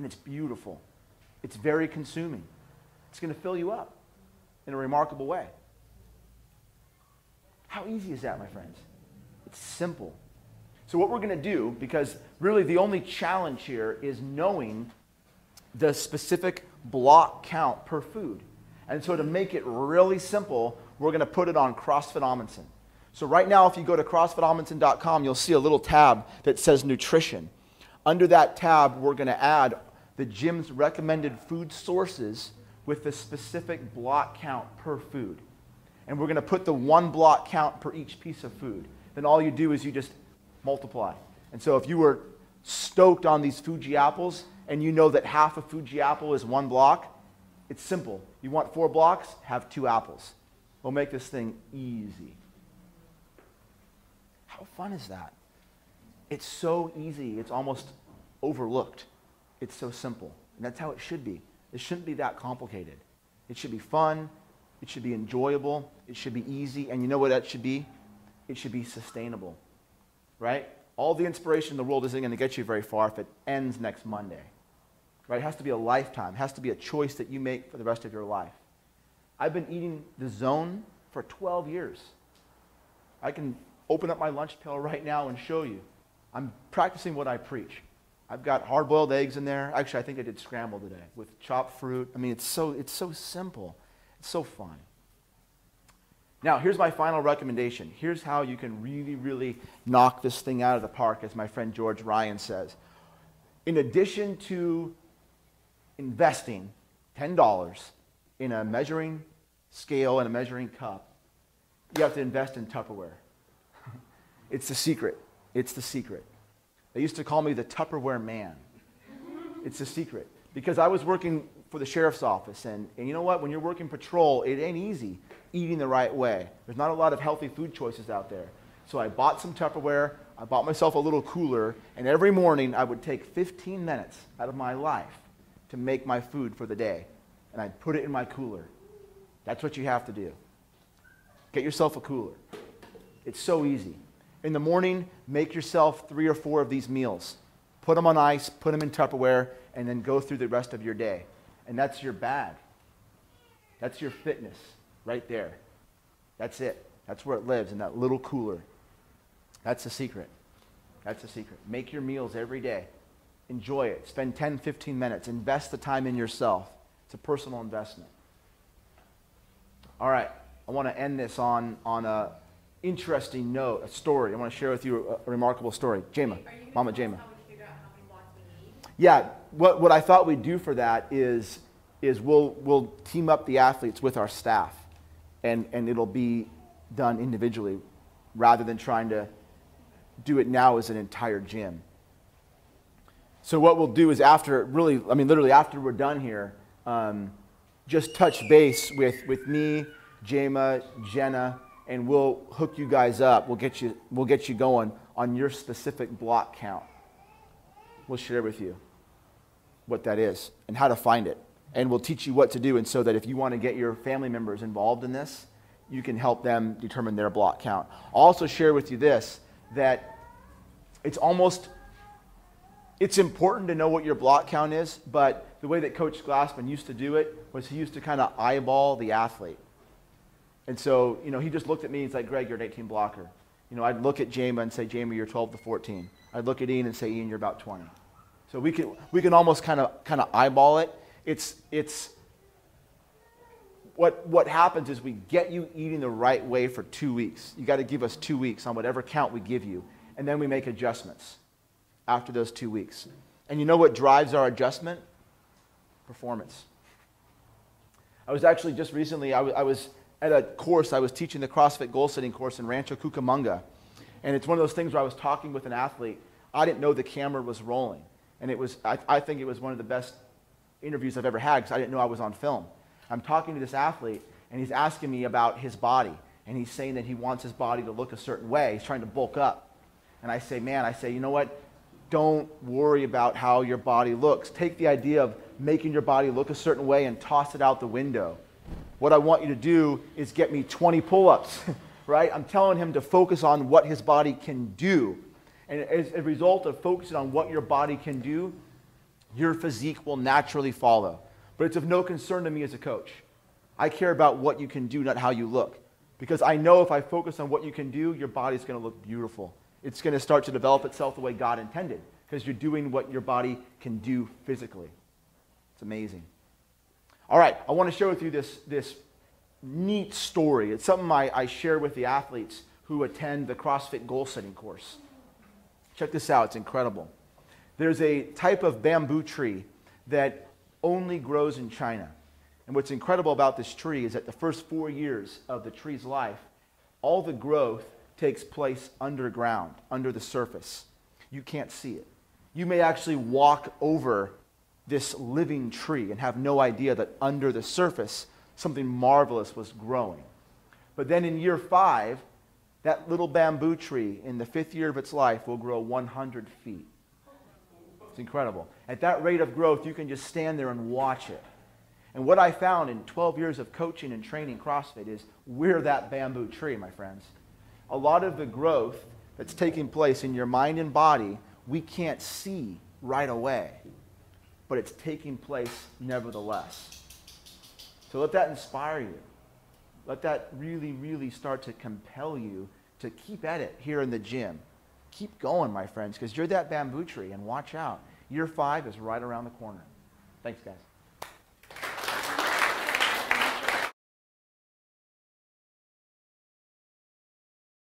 and it's beautiful. It's very consuming. It's going to fill you up in a remarkable way. How easy is that, my friends? It's simple. So what we're going to do, because really the only challenge here is knowing the specific block count per food. And so to make it really simple, we're going to put it on CrossFit Amundson. So right now, if you go to CrossFitAmundson.com, you'll see a little tab that says nutrition. Under that tab, we're going to add the gym's recommended food sources with the specific block count per food. And we're going to put the 1 block count per each piece of food. Then all you do is you just multiply. And so if you were stoked on these Fuji apples and you know that half a Fuji apple is 1 block, it's simple. You want 4 blocks? Have 2 apples. We'll make this thing easy. How fun is that? It's so easy, it's almost overlooked. It's so simple. And that's how it should be. It shouldn't be that complicated. It should be fun. It should be enjoyable. It should be easy. And you know what that should be? It should be sustainable. Right? All the inspiration in the world isn't going to get you very far if it ends next Monday. Right? It has to be a lifetime. It has to be a choice that you make for the rest of your life. I've been eating the Zone for 12 years. I can open up my lunch pail right now and show you. I'm practicing what I preach. I've got hard-boiled eggs in there. Actually, I think I did scrambled today with chopped fruit. I mean, it's so simple. It's so fun. Now, here's my final recommendation. Here's how you can really, really knock this thing out of the park, as my friend George Ryan says. In addition to investing $10 in a measuring scale and a measuring cup, you have to invest in Tupperware. It's the secret. It's the secret. They used to call me the Tupperware man. It's a secret. Because I was working for the sheriff's office, and you know what? When you're working patrol, it ain't easy eating the right way. There's not a lot of healthy food choices out there. So I bought some Tupperware, I bought myself a little cooler, and every morning I would take 15 minutes out of my life to make my food for the day. And I'd put it in my cooler. That's what you have to do. Get yourself a cooler. It's so easy. In the morning, make yourself 3 or 4 of these meals. Put them on ice, put them in Tupperware, and then go through the rest of your day. And that's your bag. That's your fitness right there. That's it. That's where it lives, in that little cooler. That's the secret. That's the secret. Make your meals every day. Enjoy it. Spend 10, 15 minutes. Invest the time in yourself. It's a personal investment. All right. I want to end this on a interesting note, a story. I want to share with you a remarkable story. Jema, Mama Jema. Yeah, what I thought we'd do for that is we'll team up the athletes with our staff, and it'll be done individually rather than trying to do it now as an entire gym. So what we'll do is literally after we're done here, just touch base with me, Jema, Jenna, and we'll hook you guys up. We'll get you going on your specific block count. We'll share with you what that is and how to find it. And we'll teach you what to do, and so that if you want to get your family members involved in this, you can help them determine their block count. I'll also share with you this, that it's important to know what your block count is, but the way that Coach Glassman used to do it was he used to kind of eyeball the athlete. And so, he just looked at me and he's like, Greg, you're an 18 blocker. I'd look at Jema and say, Jema, you're 12 to 14. I'd look at Ian and say, Ian, you're about 20. So we can almost kind of eyeball it. It's what happens is we get you eating the right way for 2 weeks. You got to give us 2 weeks on whatever count we give you, and then we make adjustments after those 2 weeks. And you know what drives our adjustment? Performance. I was actually just recently, I was at a course, I was teaching the CrossFit goal setting course in Rancho Cucamonga. And it's one of those things where I was talking with an athlete. I didn't know the camera was rolling. And I think it was one of the best interviews I've ever had, because I didn't know I was on film. I'm talking to this athlete, and he's asking me about his body. And he's saying that he wants his body to look a certain way. He's trying to bulk up. And I say, you know what? Don't worry about how your body looks. Take the idea of making your body look a certain way and toss it out the window. What I want you to do is get me 20 pull-ups, right? I'm telling him to focus on what his body can do. And as a result of focusing on what your body can do, Your physique will naturally follow. But it's of no concern to me as a coach. I care about what you can do, not how you look. Because I know if I focus on what you can do, your body's going to look beautiful. It's going to start to develop itself the way God intended, because you're doing what your body can do physically. It's amazing. All right, I want to share with you this neat story. It's something I share with the athletes who attend the CrossFit goal setting course. Check this out, it's incredible. There's a type of bamboo tree that only grows in China. And what's incredible about this tree is that the first 4 years of the tree's life, all the growth takes place underground, under the surface. You can't see it. You may actually walk over this living tree and have no idea that under the surface something marvelous was growing. But then in year 5, that little bamboo tree in the 5th year of its life will grow 100 feet. It's incredible. At that rate of growth, you can just stand there and watch it. And what I found in 12 years of coaching and training CrossFit is we're that bamboo tree, my friends. A lot of the growth that's taking place in your mind and body, we can't see right away. But it's taking place nevertheless. So let that inspire you. Let that really, really start to compel you to keep at it here in the gym. Keep going, my friends, because you're that bamboo tree, and watch out. Year 5 is right around the corner. Thanks, guys.